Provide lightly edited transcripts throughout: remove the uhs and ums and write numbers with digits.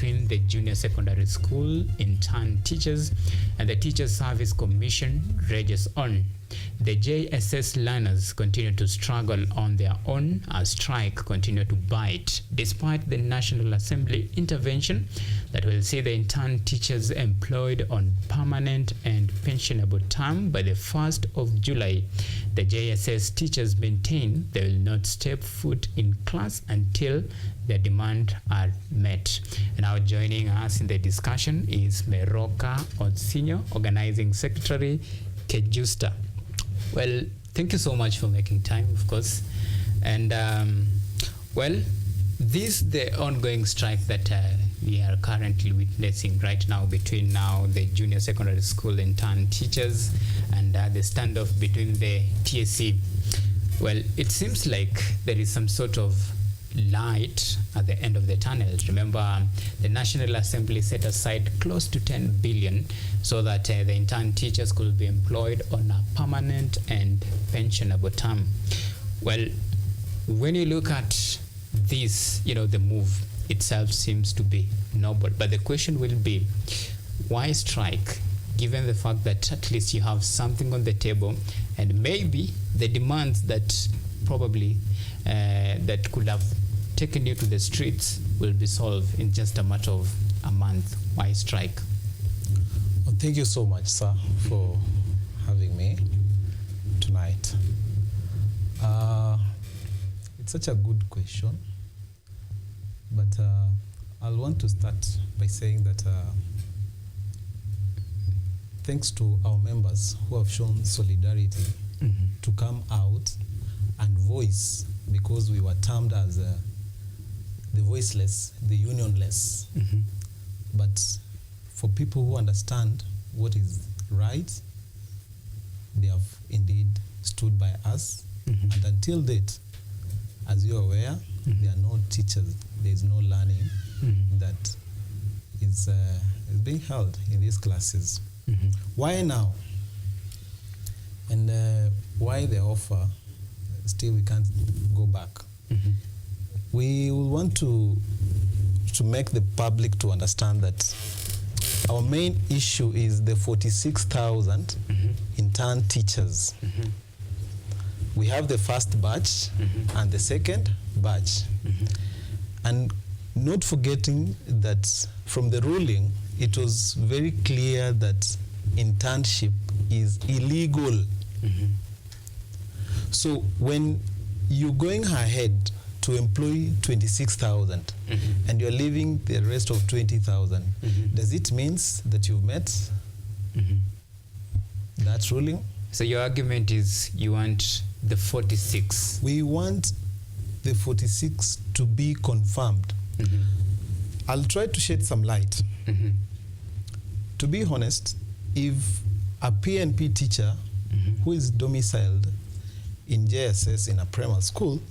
between the Junior Secondary School Intern teachers and the Teachers Service Commission rages on. The JSS learners continue to struggle on their own as strike continue to bite, despite the National Assembly intervention that will see the intern teachers employed on permanent and pensionable term by the 1st of July. The JSS teachers maintain they will not step foot in class until their demand are met. And now joining us in the discussion is Meroka Onsinyo, Organizing Secretary, Kejusta. Well, thank you so much for making time, of course. And the ongoing strike that we are currently witnessing right now between the Junior Secondary School intern teachers and the standoff between the TSC. Well, it seems like there is some sort of light at the end of the tunnel. Remember, the National Assembly set aside close to 10 billion so that the intern teachers could be employed on a permanent and pensionable term. Well, when you look at this, the move itself seems to be noble, but the question will be, why strike, given the fact that at least you have something on the table and maybe the demands that probably that could have taken you to the streets will be solved in just a matter of a month? Why strike? Well, thank you so much, sir, for having me tonight. It's such a good question, but I'll want to start by saying that thanks to our members who have shown solidarity to come out and voice, because we were termed as the voiceless, the unionless. But for people who understand what is right, they have indeed stood by us. And until date, as you're aware, there are no teachers, there is no learning that is being held in these classes. Why now? And why the offer? Still we can't go back. We will want to make the public to understand that our main issue is the 46,000 intern teachers. We have the first batch and the second batch. And not forgetting that from the ruling, it was very clear that internship is illegal. So when you're going ahead to employ 26,000 and you're leaving the rest of 20,000, does it mean that you've met that ruling? So your argument is you want the 46. We want the 46 to be confirmed. I'll try to shed some light. To be honest, if a PNP teacher who is domiciled in JSS in a primary school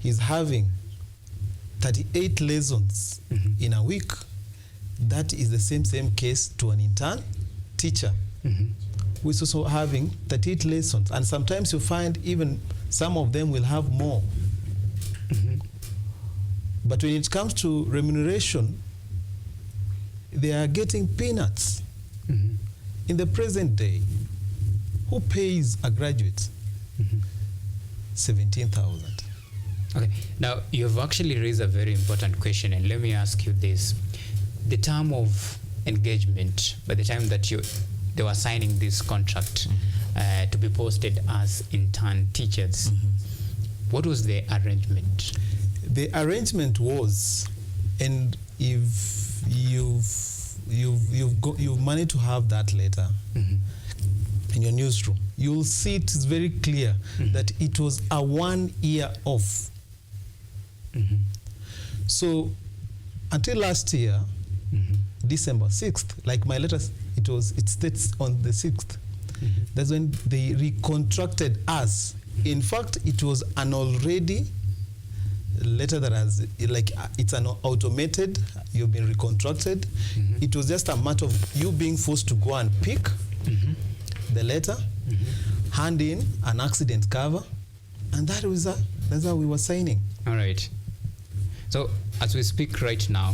is having 38 lessons in a week, that is the same case to an intern teacher who is also having 38 lessons. And sometimes you find even some of them will have more. But when it comes to remuneration, they are getting peanuts. In the present day, who pays a graduate? 17,000. Okay, now you've actually raised a very important question, and let me ask you this. The term of engagement, by the time that they were signing this contract to be posted as intern teachers, what was the arrangement? The arrangement was, and if you've managed to have that letter in your newsroom, you'll see it is very clear that it was a 1 year off. So until last year, December 6th, like my letter, it states on the 6th. That's when they recontracted us. In fact, it was an already letter that has, like, it's an automated, you've been recontracted. It was just a matter of you being forced to go and pick the letter, hand in an accident cover, and that's how we were signing. All right. So as we speak right now,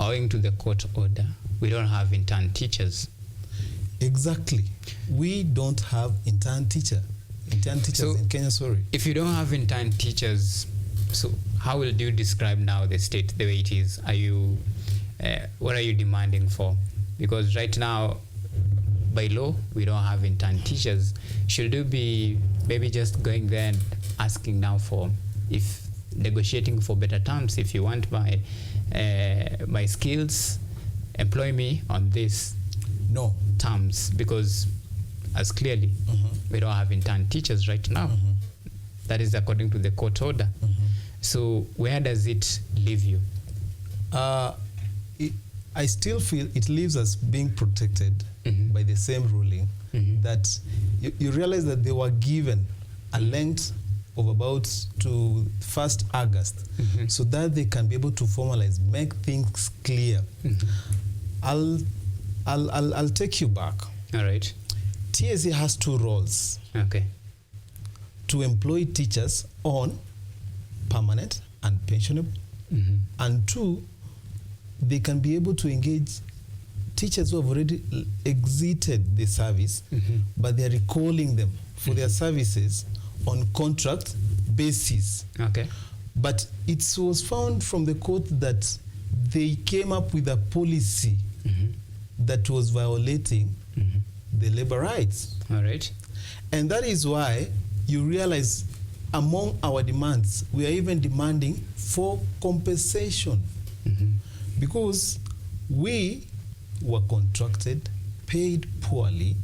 owing to the court order, we don't have intern teachers. Exactly. We don't have intern teachers So, in Kenya, sorry. If you don't have intern teachers, so how will you describe now the state the way it is? Are you, what are you demanding for? Because right now, by law, we don't have intern teachers. Should you be maybe just going there and asking now for, if negotiating for better terms, if you want my skills, employ me on this No. terms, because as clearly we don't have intern teachers right now. That is according to the court order. So where does it leave you? I still feel it leaves us being protected by the same ruling that you realize that they were given a length of about to 1st August so that they can be able to formalize, make things clear. I'll take you back. All right. TSC has 2 roles. Okay. To employ teachers on permanent and pensionable, and 2, they can be able to engage teachers who have already exited the service, but they are recalling them for their services on contract basis. Okay. But it was found from the court that they came up with a policy that was violating the labor rights. All right. And that is why you realize among our demands, we are even demanding for compensation because we were contracted, paid poorly,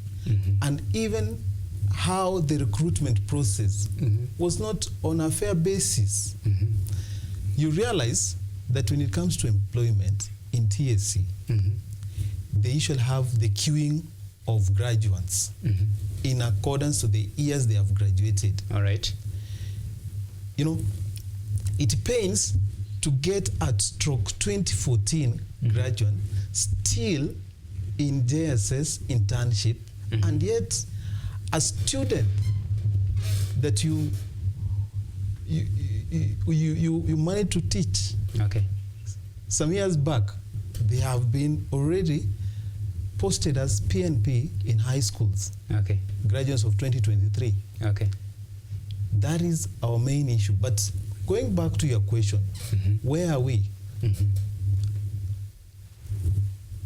and even how the recruitment process was not on a fair basis. You realize that when it comes to employment in TSC, they usually have the queuing of graduates in accordance to the years they have graduated. All right. You know, it pains to get at stroke 2014 graduate still in JSS internship, and yet a student that you managed to teach. Okay. Some years back, they have been already posted as PNP in high schools. Okay. Graduates of 2023. Okay. That is our main issue. But going back to your question, where are we?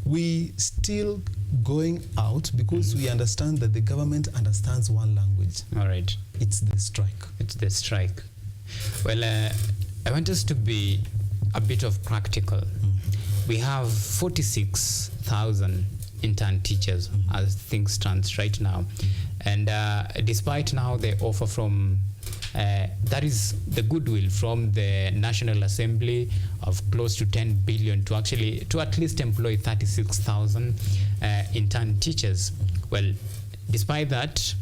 We still going out because we understand that the government understands one language. All right. It's the strike. It's the strike. Well, I want us to be a bit of practical. We have 46,000 intern teachers as things stand right now. And despite now the offer from, that is the goodwill from the National Assembly of close to 10 billion to at least employ 36,000 intern teachers. Well, despite that,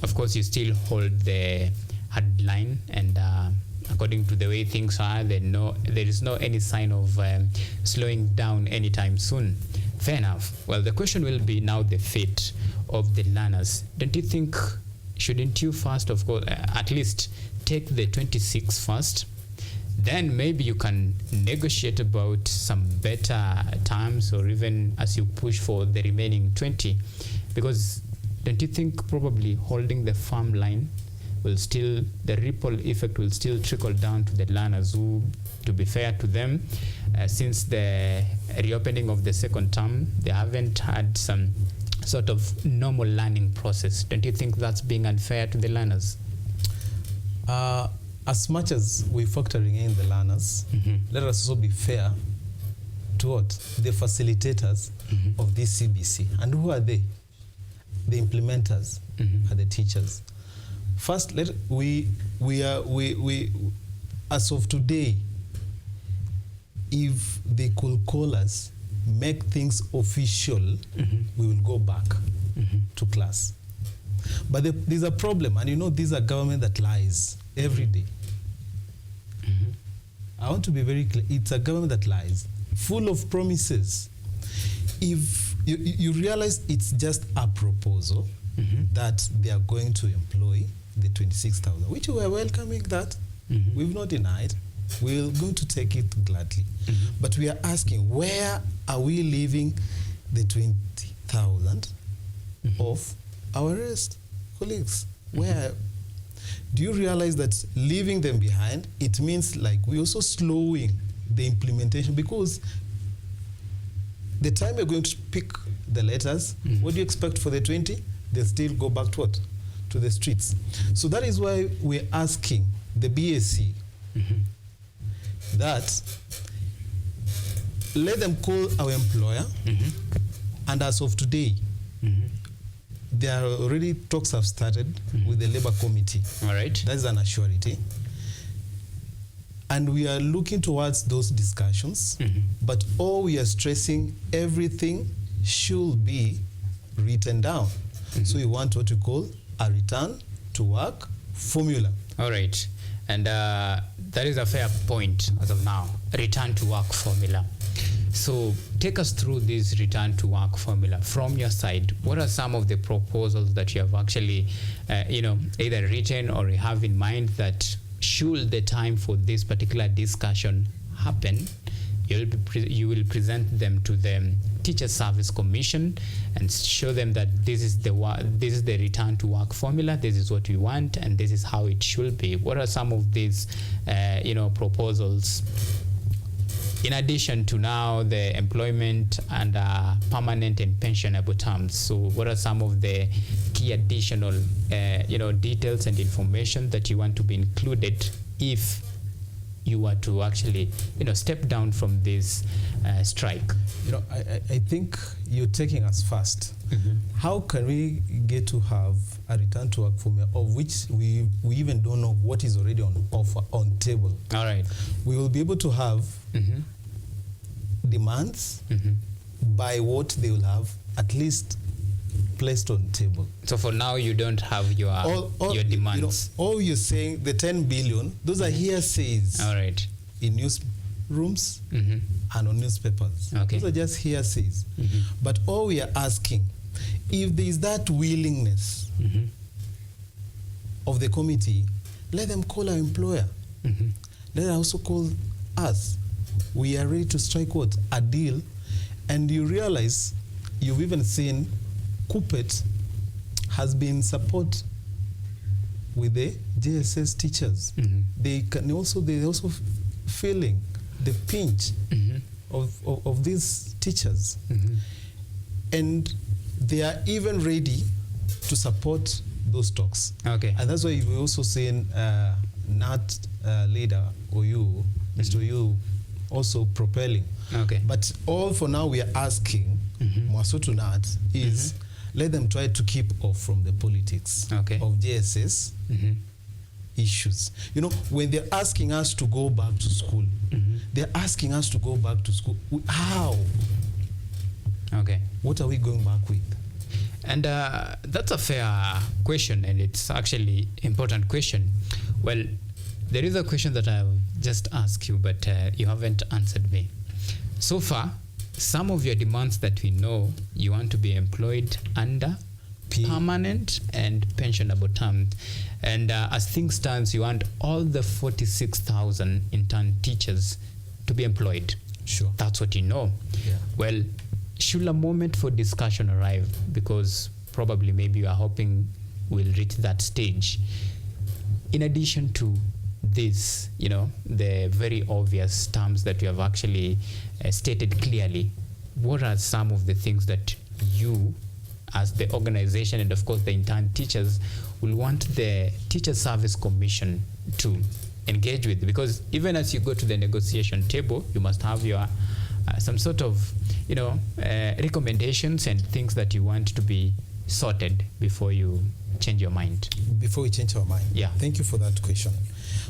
of course, you still hold the hardline, and according to the way things are, there is no any sign of slowing down anytime soon. Fair enough. Well, the question will be now the fate of the learners. Don't you think, shouldn't you first, of course, at least take the 26 first? Then maybe you can negotiate about some better terms, or even as you push for the remaining 20. Because don't you think probably holding the firm line will still, the ripple effect will still trickle down to the learners who, to be fair to them, since the reopening of the second term, they haven't had some sort of normal learning process. Don't you think that's being unfair to the learners? As much as we're factoring in the learners, let us also be fair to what? The facilitators of this CBC. And who are they? The implementers are the teachers. First, we as of today, if they could call us, make things official, we will go back to class. But there's a problem, and you know, these are government that lies every day. I want to be very clear. It's a government that lies, full of promises. If you realize it's just a proposal that they are going to employ the 26,000, which we are welcoming that. We've not denied. we're going to take it gladly. But we are asking, where are we leaving the 20,000 of our rest colleagues? Where? Do you realize that leaving them behind, it means like we're also slowing the implementation, because the time you're going to pick the letters, what do you expect for the 20? They still go back to what? To the streets. So that is why we're asking the BSc that let them call our employer, and as of today, there are already talks have started with the Labour Committee. All right. That is an assurity. And we are looking towards those discussions, but all we are stressing, everything should be written down. So we want what we call a return to work formula. All right. And that is a fair point as of now, return to work formula. So take us through this return to work formula. From your side, what are some of the proposals that you have actually, either written or you have in mind that should the time for this particular discussion happen, you will present them to the Teacher Service Commission and show them that this is the return to work formula, this is what we want, and this is how it should be. What are some of these proposals, in addition to now the employment and permanent and pensionable terms? So what are some of the key additional details and information that you want to be included if you were to actually step down from this strike? I think you're taking us fast. How can we get to have a return to work formula of which we even don't know what is already on offer, on table? All right. We will be able to have demands by what they will have at least placed on table. So for now, you don't have your demands. All you're saying, the 10 billion, those are hearsays. All right. In newsrooms and on newspapers. Okay. Those are just hearsays. But all we are asking, if there is that willingness of the committee, let them call our employer. Let them also call us. We are ready to strike what? A deal. And you realize, you've even seen KUTV has been support with the JSS teachers. They're also feeling the pinch of these teachers. And they are even ready to support those talks. Okay. And that's why we also seen NAT leader Oyu, Mr. Oyu, also propelling. Okay. But all for now we are asking Mwasotu NAT is let them try to keep off from the politics of JSS issues. When they're asking us to go back to school, they're asking us to go back to school. How? Okay. What are we going back with? And that's a fair question, and it's actually important question. Well, there is a question that I've just asked you, but you haven't answered me. So far, some of your demands that we know, you want to be employed under permanent and pensionable terms. And as things stand, you want all the 46,000 intern teachers to be employed. Sure. That's what you know. Yeah. Well, should a moment for discussion arrive, because probably maybe you are hoping we'll reach that stage, in addition to this, the very obvious terms that you have actually stated clearly, what are some of the things that you, as the organization and of course the intern teachers, will want the Teacher Service Commission to engage with? Because even as you go to the negotiation table, you must have your some sort of recommendations and things that you want to be sorted before you change your mind. Before we change our mind. Yeah. Thank you for that question.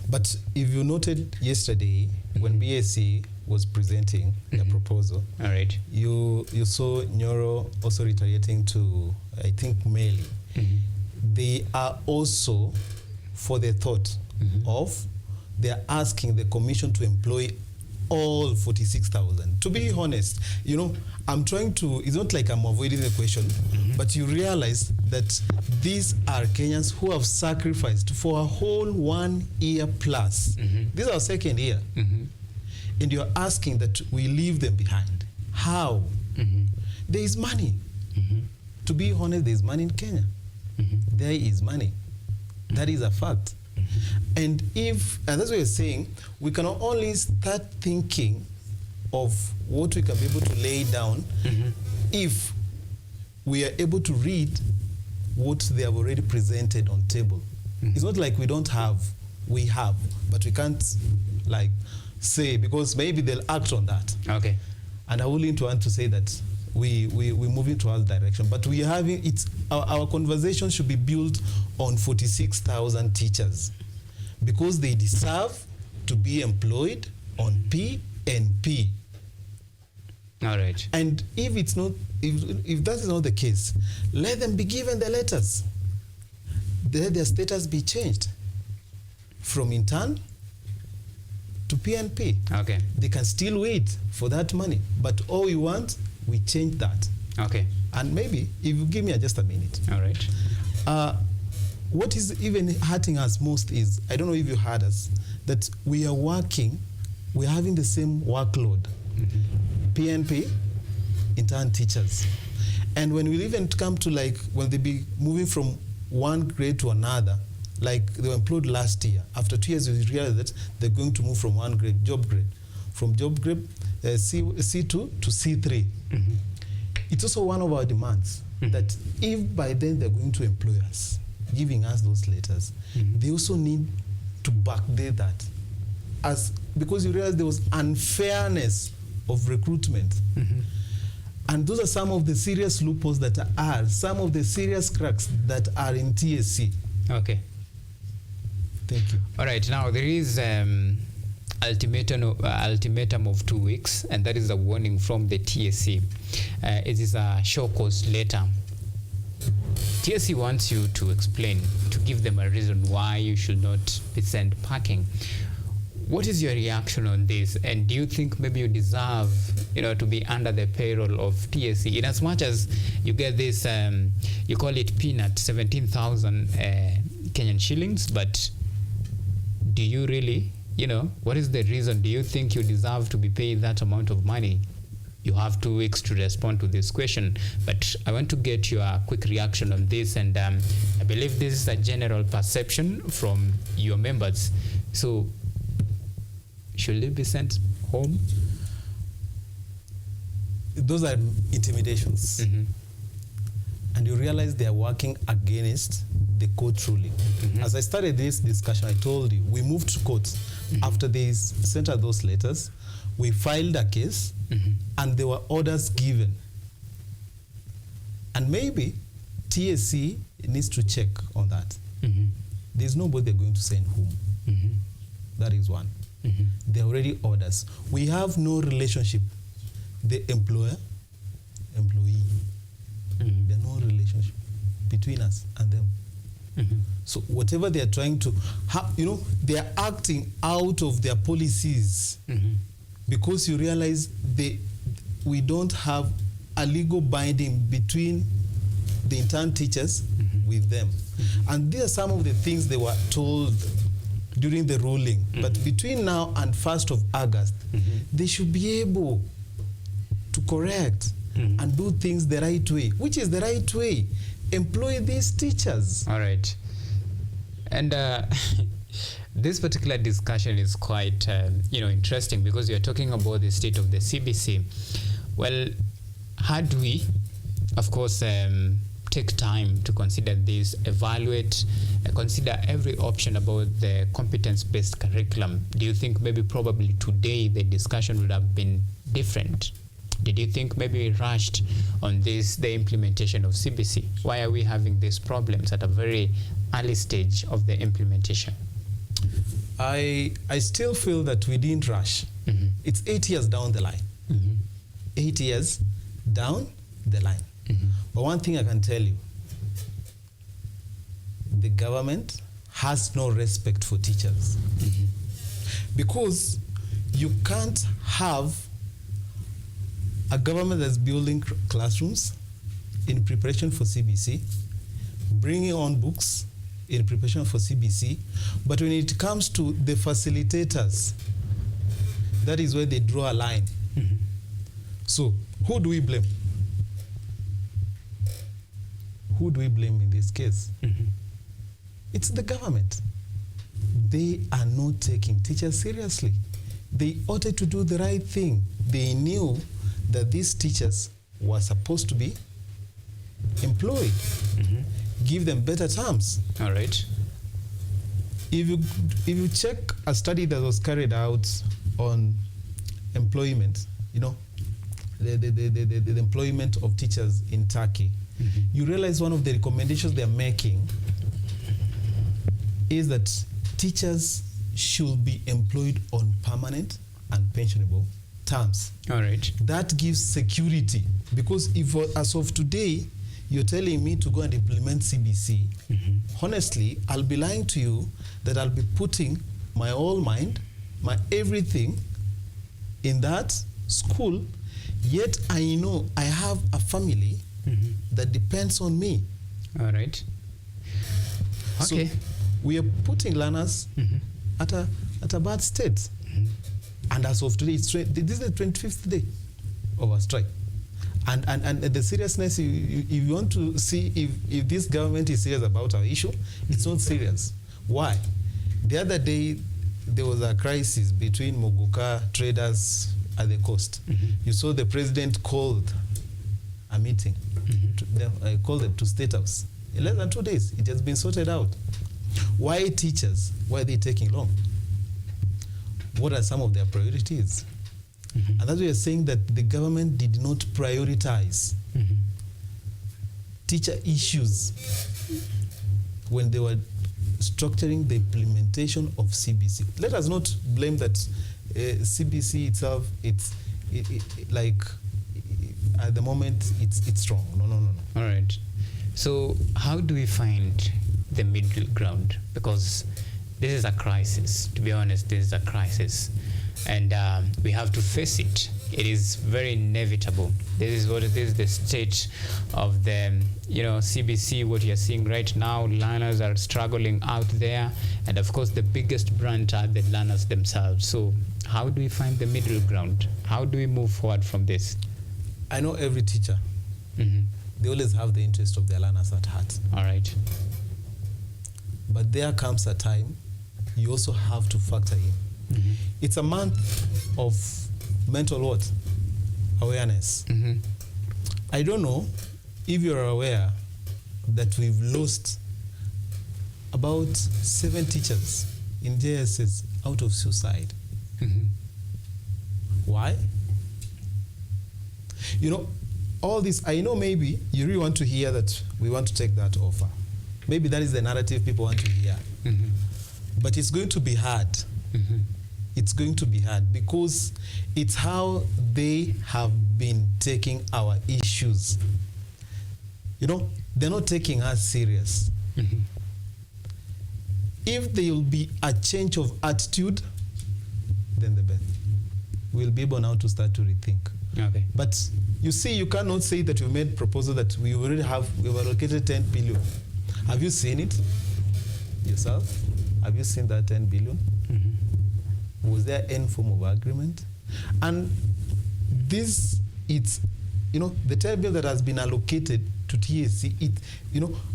But if you noted yesterday when BSc was presenting the proposal, all right, you saw Nyoro also reiterating to, I think, Meli. They are also for the thought of they're asking the commission to employ all 46,000. To be honest, I'm trying to, it's not like I'm avoiding the question, but but you realize that these are Kenyans who have sacrificed for a whole 1 year plus. This is our second year. And you're asking that we leave them behind. How? There is money. To be honest, there is money in Kenya. There is money. That is a fact. And that's what you're saying, we can only start thinking of what we can be able to lay down if we are able to read what they have already presented on table. It's not like we don't have, we have, but we can't like say, because maybe they'll act on that. Okay. And I wouldn't want to say that we're moving to other direction, but we are having, our conversation should be built on 46,000 teachers because they deserve to be employed on PNP. All right. And if it's not, if that is not the case, let them be given the letters. Let their status be changed from intern to PNP. Okay. They can still wait for that money, but all we want, we change that. Okay. And maybe if you give me just a minute. All right. What is even hurting us most is, I don't know if you heard us, that we are working, we're having the same workload. PNP, intern teachers. And when we even come to like, when they be moving from one grade to another, like they were employed last year, after 2 years we realized that they're going to move from one grade, job grade, from job grade C2 to C3. It's also one of our demands that if by then they're going to employ us, giving us those letters, they also need to backdate that, because you realize there was unfairness of recruitment. And those are some of the serious loopholes that are, some of the serious cracks that are in TSC. Okay. Thank you. All right. Now there is ultimatum of 2 weeks, and that is a warning from the TSC. It is a show cause letter. TSC wants you to explain, to give them a reason why you should not be sent packing. What is your reaction on this? And do you think maybe you deserve, to be under the payroll of TSC? In as much as you get this, you call it peanut, 17,000 Kenyan shillings, but do you really, what is the reason? Do you think you deserve to be paid that amount of money? You have 2 weeks to respond to this question, but I want to get your quick reaction on this. And I believe this is a general perception from your members. So should they be sent home? Those are intimidations. And you realize they are working against the court ruling. As I started this discussion, I told you, we moved to court. After they sent us those letters, we filed a case, and there were orders given. And maybe TSC needs to check on that. There's nobody they're going to send home. That is one. There are already orders. We have no relationship. The employer, employee. There's no relationship between us and them. So whatever they are trying to, they are acting out of their policies because you realize we don't have a legal binding between the intern teachers with them. And these are some of the things they were told during the ruling. But between now and 1st of August, they should be able to correct and do things the right way. Which is the right way? Employ these teachers. All right. And this particular discussion is quite, interesting because you're talking about the state of the CBC. Well, had we, of course, take time to consider this, evaluate, consider every option about the competence-based curriculum, do you think maybe probably today the discussion would have been different? Did you think maybe we rushed on this, the implementation of CBC? Why are we having these problems at a very early stage of the implementation? I still feel that we didn't rush. It's 8 years down the line. 8 years down the line. But one thing I can tell you, the government has no respect for teachers. Because you can't have a government that's building classrooms in preparation for CBC, bringing on books in preparation for CBC, but when it comes to the facilitators, that is where they draw a line. So, who do we blame? Who do we blame in this case? It's the government. They are not taking teachers seriously. They ought to do the right thing. They knew that these teachers were supposed to be employed. Give them better terms. All right. If you check a study that was carried out on employment, you know, the employment of teachers in Turkey, you realize one of the recommendations they're making is that teachers should be employed on permanent and pensionable terms. All right. That gives security, because if as of today you're telling me to go and implement CBC, honestly, I'll be lying to you that I'll be putting my whole mind, my everything in that school, yet I know I have a family that depends on me. All right. Okay. So we are putting learners at a bad state. And as of today, this is the 25th day of our strike. And the seriousness, if you want to see if this government is serious about our issue, it's not serious. Why? The other day, there was a crisis between Moguka traders at the coast. You saw the president called a meeting. Called it to State House. In less than 2 days, it has been sorted out. Why teachers? Why are they taking long? What are some of their priorities? And that's why you're saying that the government did not prioritize teacher issues when they were structuring the implementation of CBC. Let us not blame that CBC itself, like at the moment it's strong. No. All right. So how do we find the middle ground? Because this is a crisis. To be honest, this is a crisis. And we have to face it. It is very inevitable. This is what it is, the state of the CBC, what you're seeing right now. Learners are struggling out there. And of course, the biggest brunt are the learners themselves. So how do we find the middle ground? How do we move forward from this? I know every teacher, they always have the interest of their learners at heart. All right. But there comes a time you also have to factor in. It's a month of mental awareness. I don't know if you're aware that we've lost about 7 teachers in JSS out of suicide. Why? All this, I know maybe you really want to hear that we want to take that offer. Maybe that is the narrative people want to hear. But it's going to be hard. It's going to be hard because it's how they have been taking our issues. They're not taking us serious. If there will be a change of attitude, then the best. We'll be able now to start to rethink. Okay. But you see, you cannot say that we made proposal that we've allocated 10 billion. Have you seen it yourself? Have you seen that 10 billion? Was there any form of agreement? And this, the 10 billion that has been allocated to TSC,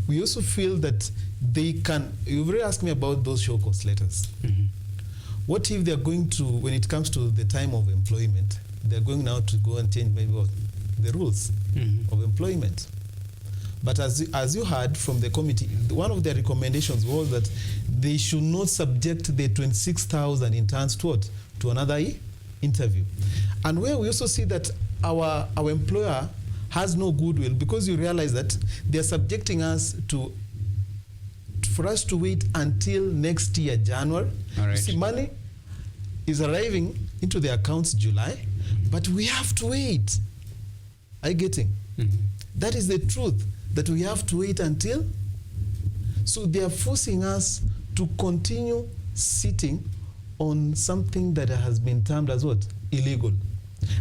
we also feel that they can, you've already asked me about those show cause letters. What if they're going to, when it comes to the time of employment, they're going now to go and change maybe the rules of employment? But as you heard from the committee, one of their recommendations was that they should not subject the 26,000 interns to another interview. And where we also see that our employer has no goodwill, because you realize that they're subjecting us for us to wait until next year, January. All right. You see, money is arriving into the accounts July, but we have to wait. Are you getting? That is the truth, that we have to wait until. So they are forcing us to continue sitting on something that has been termed as what? Illegal.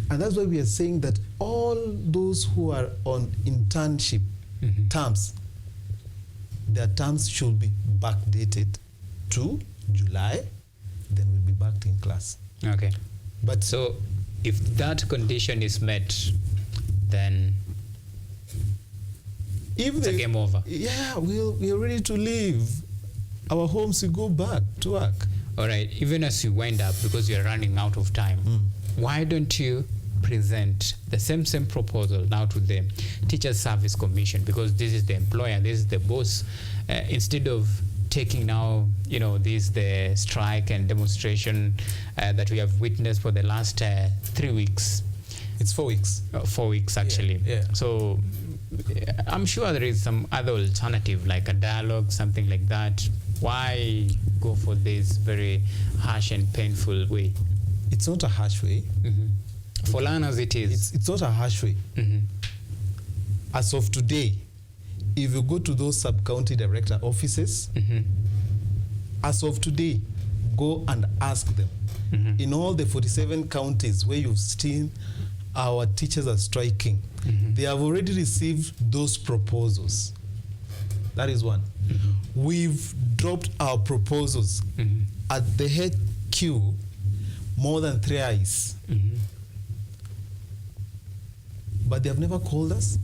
And that's why we are saying that all those who are on internship terms, their terms should be backdated to July, then we'll be back in class. Okay. But So if that condition is met, then if it's a game over. Yeah, we are ready to leave our homes to go back to work. All right. Even as you wind up, because you're running out of time, why don't you present the same proposal now to the Teachers Service Commission? Because this is the employer, this is the boss. Instead of taking now, the strike and demonstration that we have witnessed for the last 3 weeks. It's 4 weeks. 4 weeks, actually. Yeah. So I'm sure there is some other alternative, like a dialogue, something like that. Why go for this very harsh and painful way? It's not a harsh way. For learners, it is. It's not a harsh way. As of today, if you go to those sub-county director offices, as of today, go and ask them. In all the 47 counties where you've seen our teachers are striking, they have already received those proposals. That is one. We've dropped our proposals at the HQ more than thrice. But they have never called us.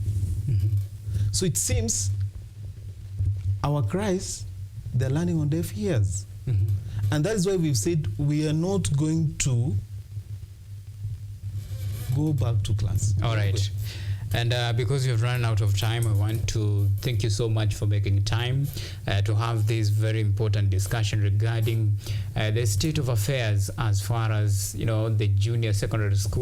So it seems our cries, they're landing on deaf ears. And that is why we've said we are not going to go back to class. All right. And because you've run out of time, I want to thank you so much for making time to have this very important discussion regarding the state of affairs as far as, the junior secondary school